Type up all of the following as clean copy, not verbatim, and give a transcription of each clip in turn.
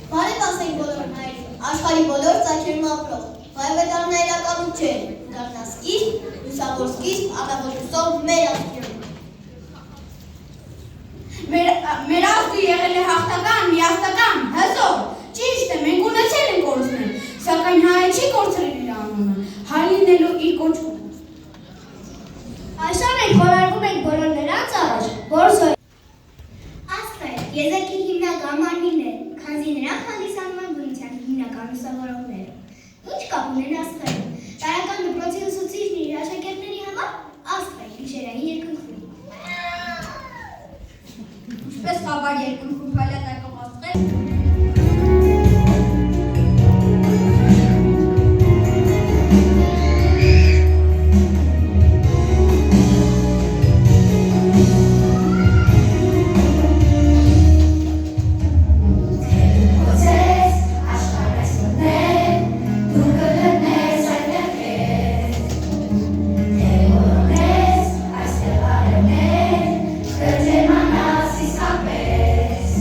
Բարև ասենք բոլոր հայրին, աշխարհի բոլոր ծագերում ապրող, հայվետարն այլակալու չեն, դառնա սկիզբ, լուսավոր սկիզբ, աղավոտուսով մեր ազգերում։ Մեր ազգը եղել է հաղթական, միասնական, հզոր, ճիշտ է, մենք ունեցել ենք կորուստներ, սակայն հայը չի կորցրել իր անունը, հայ լինելու իր կոչումը։ Այսօր մենք խորհրդում ենք բոլոր նրանց առաջ, որ Աստղը եզակի հիմնական մարմիններ, քանզի նրանք հանդիսանում են բնության հիմնական լուսավորողները։ Ինչ կապ ունեն աստղերը։ Տարրական դպրոցի ուսուցիչն իր աշակերտների համար աստղ է գիշերային երկնքում։ Ինչպես խաբար երկնքում փայլատակող աստղեր։ Այս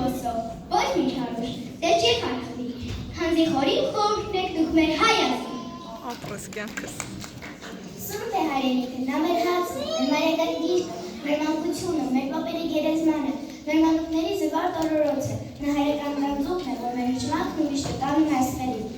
ոսո, ոչ մի չարուշ, դե չի խարխլի, հանձի խորին խորհուրդն եք դուք մեր հայացի։ Ապրես կյանքս։ Սուրբ է հայրենիքը, նա մեր հացն է, մեր մայրենի գիրկը, մեր մանկությունը, մեր պապերի գերեզմանը, մեր մանուկների զվարթ օրորոցը, նա հայրական գանձուկն է, որ մեր հիջմակն ու միշտ տանում է աստղերին։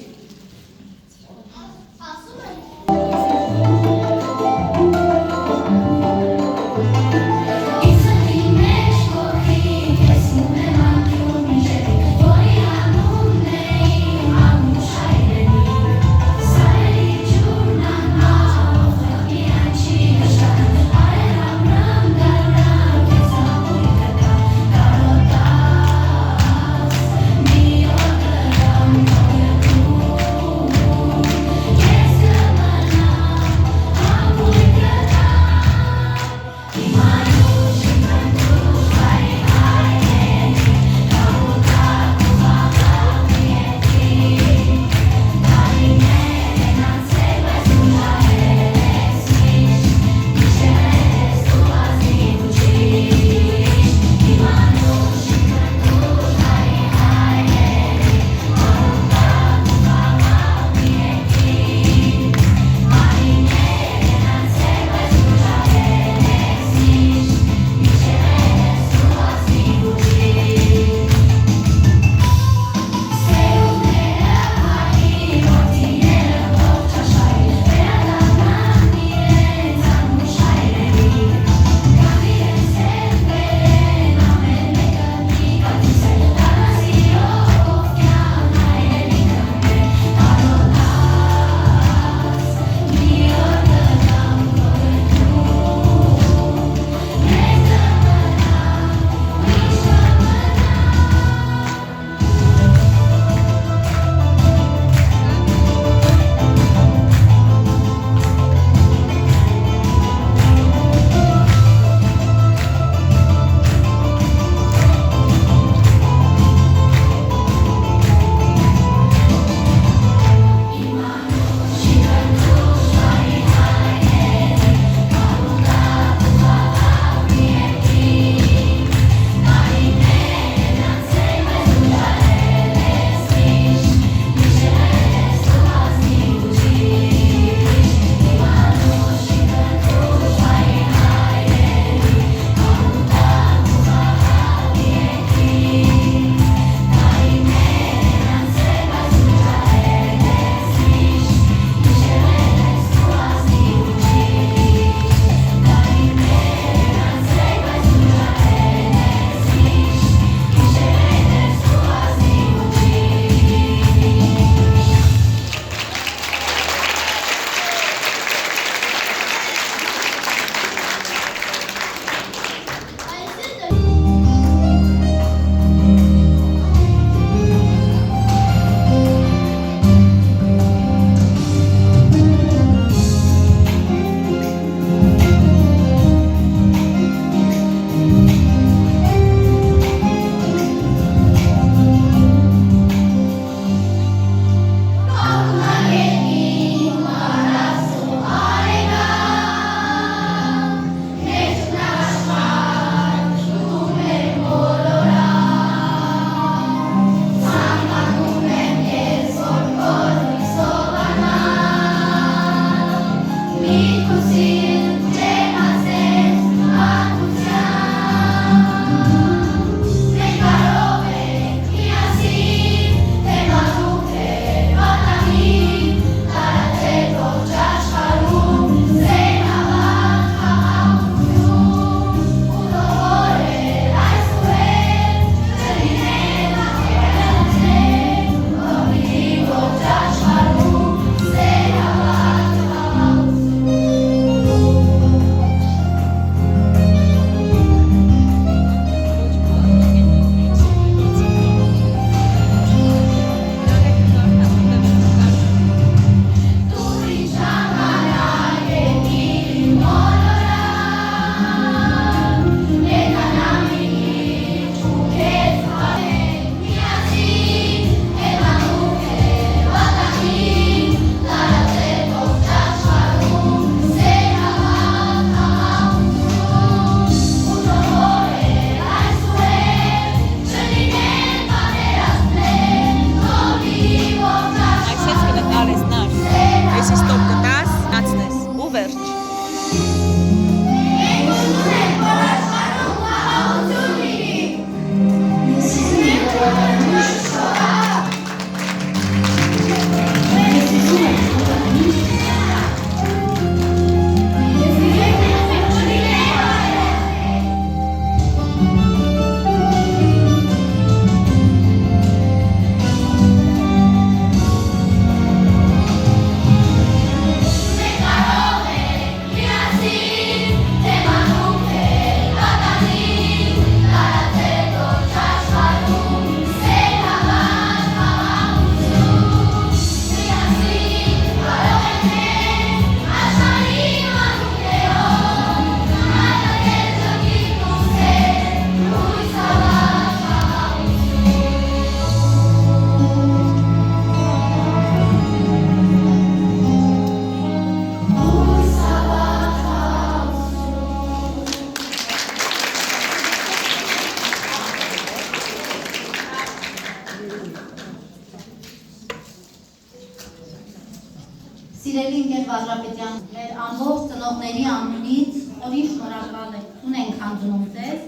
Սիրելի ընկեր Վազրապետյան, մեր ամբողջ ծնողների անունից խորին շնորհակալություն ենք հանդիպում ձեզ,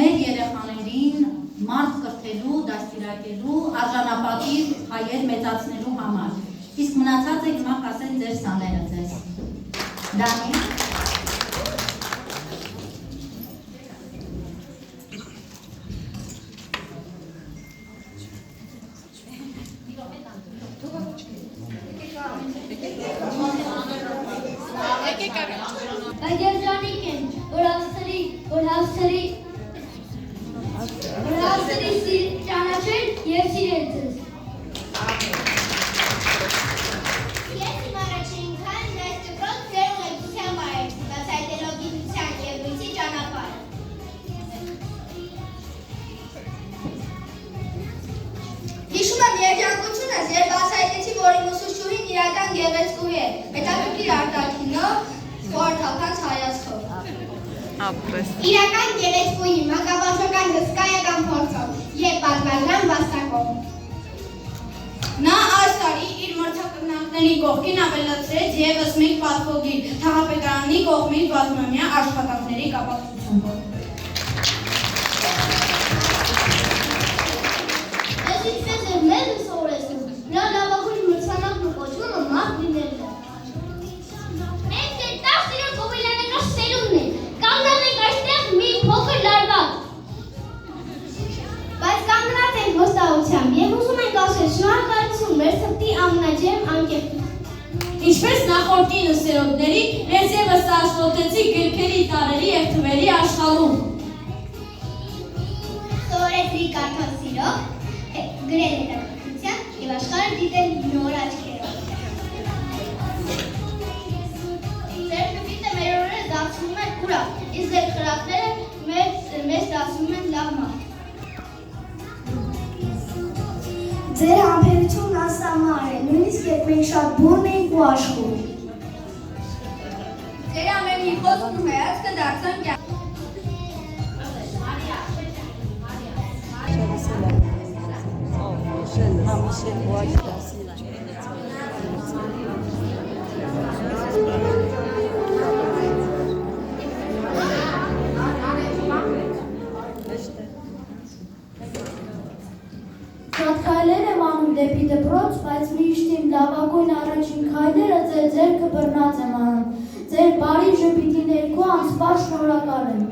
մեր երեխաներին մարդ կրթելու, դաստիարակելու, արժանապատիվ հայեր մեծացնելու համար։ Իսկ մնացածը հիմա կասեն ձեր սաները ձեզ։ Դանի։ Աջերջանիկ են, որ հավսերի ճանաչեն և սիրեն ձեզ։ Ես իմ առաջին քայլն այս դպրոց ձեր ուղեկցությամբ արել, բացահայտելով գիտության և լույսի ճանապարհը։ Հիշում եմ երջանկությունս, երբ բացահայտեցի, որ իմ ուսուցչուհին իրական գեղեցկուհի է, հետաքրքիր արտաքինով, խորհրդական հայացքով։ Իրական գեղեցկուհի, մանկաբարձական հսկայական փորձով և բազմազան վաստակով։ Նա այս տարի իր մրցանակների կողքին ավելացրեց ևս մեկ պատվոգիր Թաղապետարանի կողմից բազմամյա աշխատանքների կապակցությամբ։ Ես ինչպես էր մեզ է սովորեցնում, նրա լավագույն մրցանակն ու կոչումը մարդ լինելն է։ Մենք դեր 10-րդ գոբելյանական սերունդն ենք, կանգնել ենք այստեղ մի փոքր լարված։ Բայց կանգնած ենք վստահությամբ և ուզում ենք ասել շնորհակալություն մեր սրտի ամենաջերմ անկեղծություն։ Ինչպես նախորդին ուսերոդների, ես ևս աշխատեցի գրքերի, տարերի և թվերի աշխարհում։ Սովորեցրի կարդալ սիրով, գրել հետաքրքրությամբ և աշխարհը դիտել նոր աչքերով։ Ձեր կպիտը մեր օրերը դարձնում են ուրախ, իսկ ձեր խրատները մեզ դարձնում են լավ մարդ։ Ձեր համբերությունն անսահման է, նույնիսկ երբ մենք շատ բուռն էինք ու աշխուժ։ Ձեր ամեն մի խոսքն ու հայացքը դարձան կյանք։ Շատ քայլեր եմ անում դեպի դպրոց, բայց միշտ իմ լավագույն առաջին քայլերը ձեր ձեռքը բռնած եմ անում։ Ձեր բարի ժպիտի ներքո անսպաստ շնորհակալ եմ։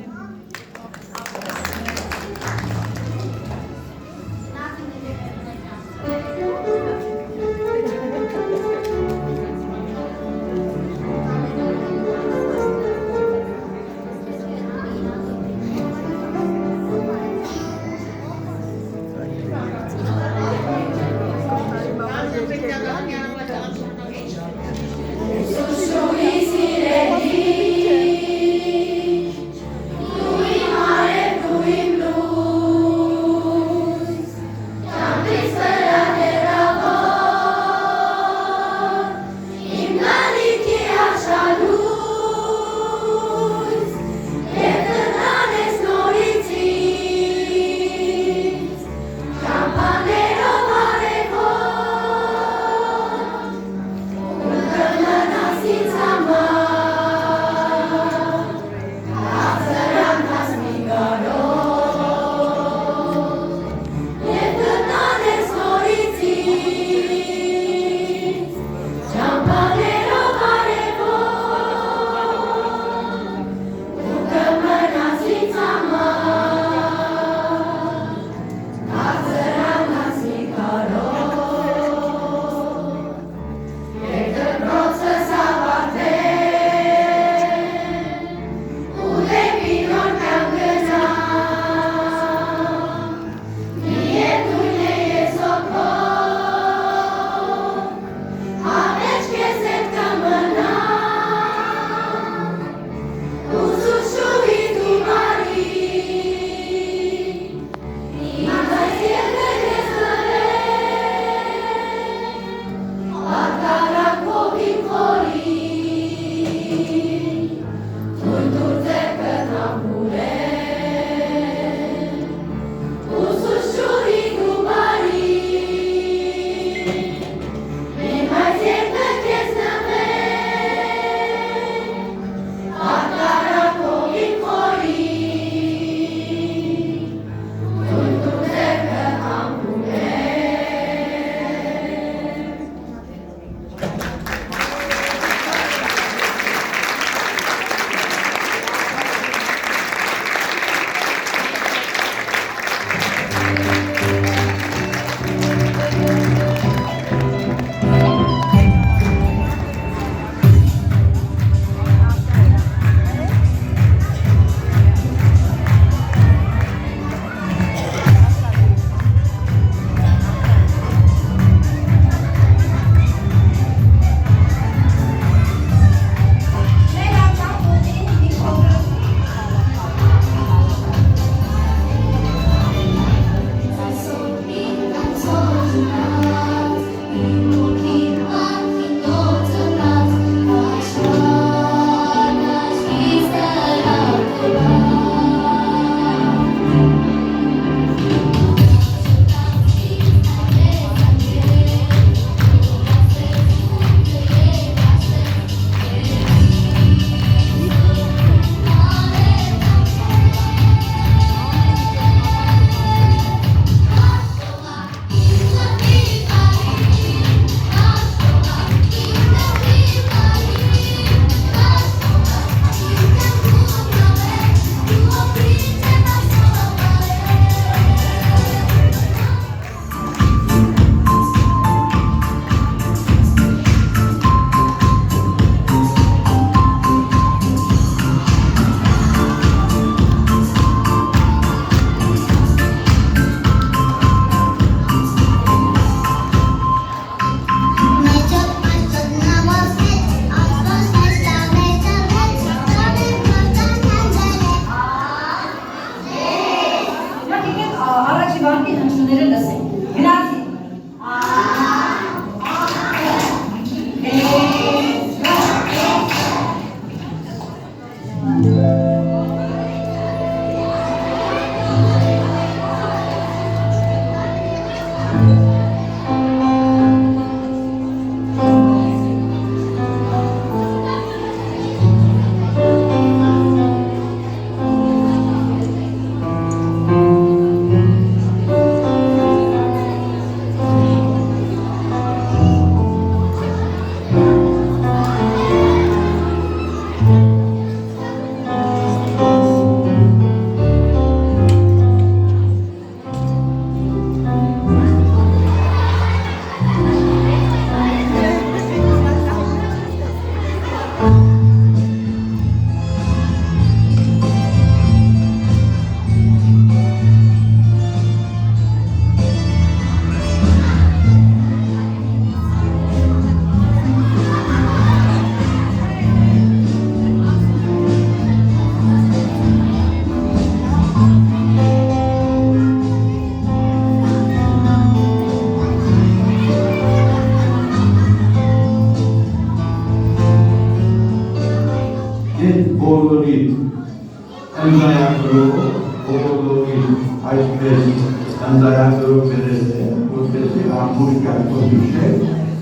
վերել է, որպեսզի ամբողջ կարգով հիշեք,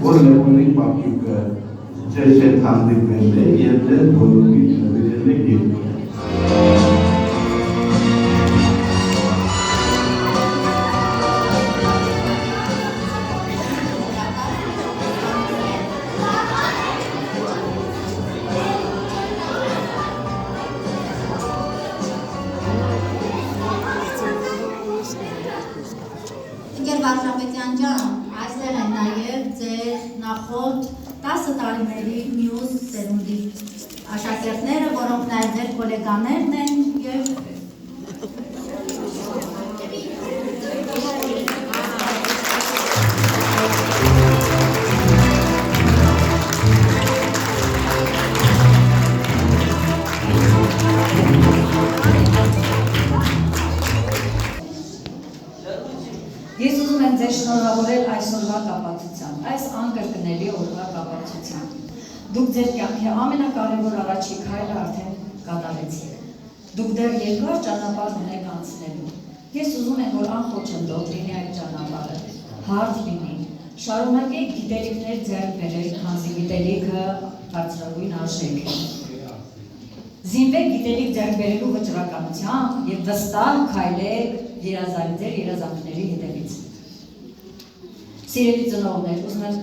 որ Լևոնի պապիկը ձեզ հետ հանդիպել է և ձեզ բոլորին նվիրել է գիրքը։ Ընկեր Վարդապետյան ջան, այստեղ են նաև ձեր նախորդ 10 տարիների մյուս սերունդի աշակերտները, որոնք նաև ձեր գոլեգաներն են և Ես ուզում եմ ձեզ շնորհավորել այսօրվա կապացությամբ, այս անկրկնելի օրվա կապացությամբ։ Դուք ձեր կյանքի ամենակարևոր առաջի քայլը արդեն կատարեցիք։ Դուք դեռ երկար ճանապարհ ունեք անցնելու։ Ես ուզում եմ, որ անխոչնդոտ լինի այդ ճանապարհը, հարթ լինի։ Շարունակեք գիտելիքներ ձեռք բերել, քանզի գիտելիքը բարձրագույն արժեք է։ Զինվեք գիտելիք ձեռք բերելու վճռականությամբ և վստահ քայլեք ձեր երազանքների հետևից։ Սիրելի ծնողներ, ուզում եմ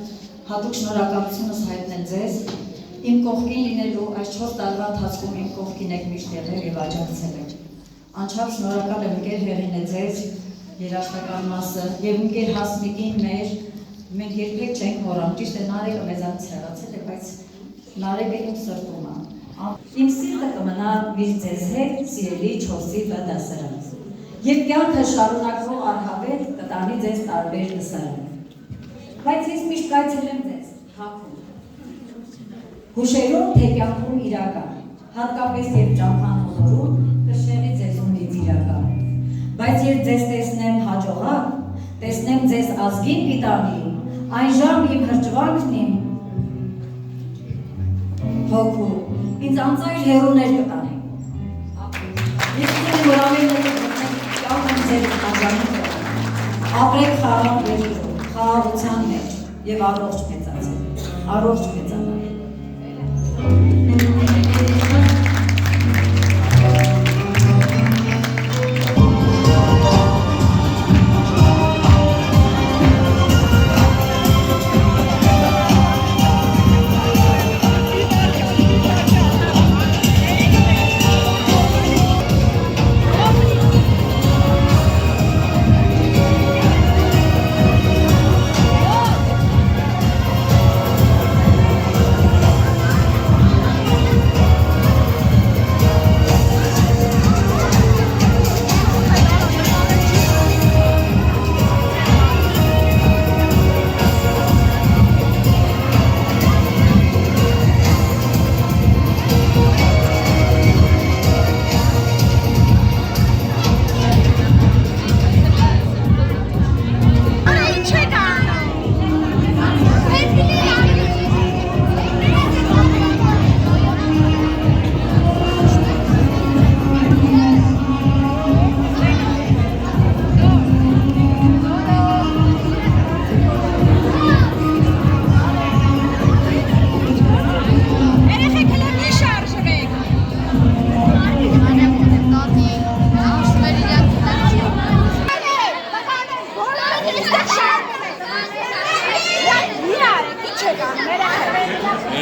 հատուկ շնորհակալությունս հայտնել ձեզ, իմ կողքին լինելու այս 4 տարվա ընթացքում իմ կողքին եք միշտ եղել և աջակցել եք։ Անչափ շնորհակալ եմ ընկեր Հեղինե ձեզ երաժշտական մասը և ընկեր Հասմիկին մենք երբեք չենք մոռանում, ճիշտ է Նարեկը մեզանից հեռացել է, բայց Նարեկը իմ սրտում է։ Իմ սիրտը կմնա միշտ ձեզ հետ, սիրելի 4-ի Վ դասարան։ Եվ կյանքը շարունակվող առհավետ կտանի ձեզ տարբեր դասարան։ Բայց ես միշտ կայցելեմ ձեզ, հաքում։ Հուշերում, թե կյանքում իրական, հատկապես և ճամփան հոնորում կշեղի ձեզումից իրական։ Բայց երբ ձեզ տեսնեմ հաջողակ, տեսնեմ ձեզ ազգին պիտանի, այն ժամ իմ հրճվանքն իմ հոգու, ինձ անծայր հեռուներ կտանեք։ Ես ուզում եմ, որ ամենը կյանք եմ ձեր անջանիք ապրեք խաղաղ երկրում, խաղաղության մեջ և առողջ մեծացեք, առողջ մեծանալ։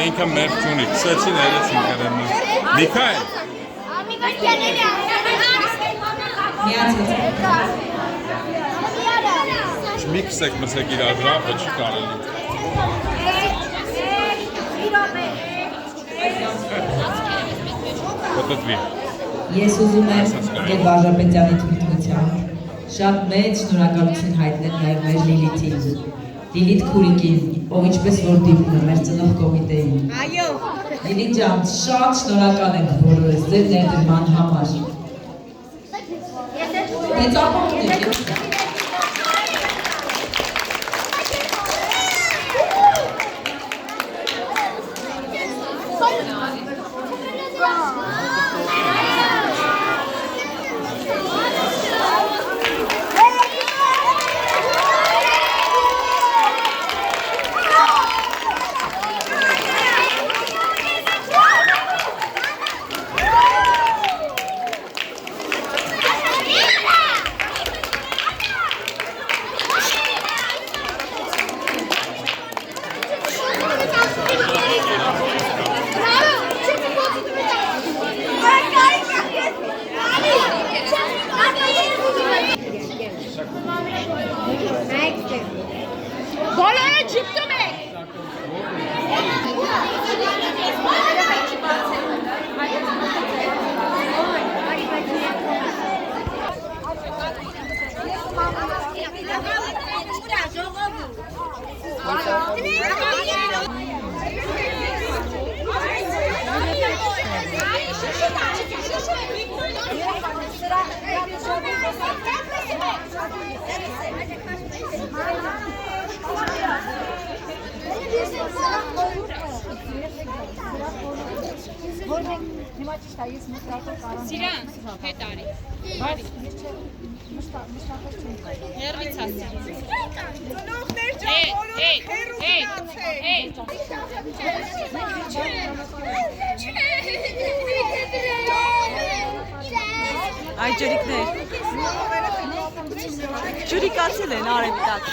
Ինքը մեր չունի, քսեցին երեցին կրեմը։ Միքայել։ Մի քսեք մսեք իր ադրապը չի կարելի։ Պտտվի։ Ես ուզում եմ Գետ Վարժապետյանի թույլտվությամբ շատ մեծ շնորհակալություն հայտնել նաև մեր Լիլիթին, Լիլիթ Քուրիկին, ով ինչպես որ դիմում է մեր ծնող կոմիտեին։ Այո։ Լիլիթ ջան, շատ շնորհակալ ենք բոլորս ձեր ներդրման համար։ Մեծապատն եք։ Բոլորը ճպտում եք։ Սիրան, հետ արի։ Հերվից ասի։ Այ ջրիկներ։ Ջրիկացել են արև տակ։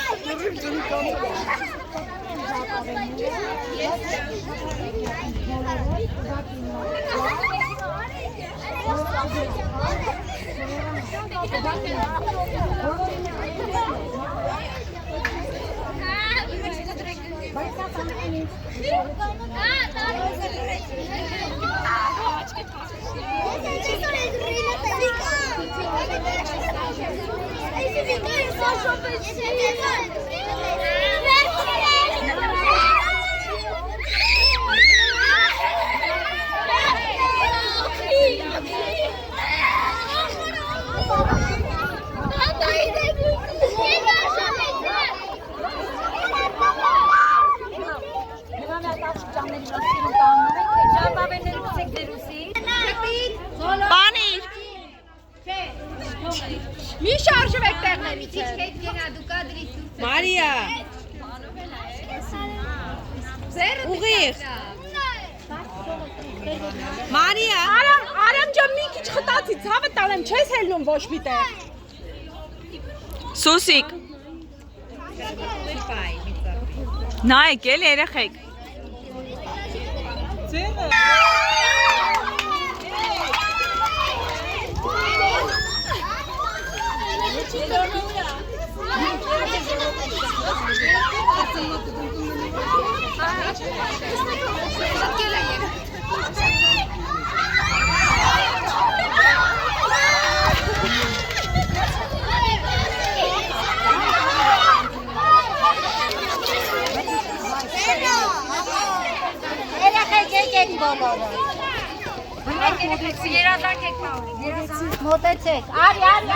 Բանիր։ Մի շարժվեք տեղներից։ Մարիա։ Ուղիղ։ Մարիա։ Արամ ջան, մի քիչ խտացի, ցավը տալեմ, չես հելնում ոչ մի տեղ։ Սուսիկ։ Նայեք, էլ երեխեք։ Ձերը։ Մոտեցեք, արի, արի,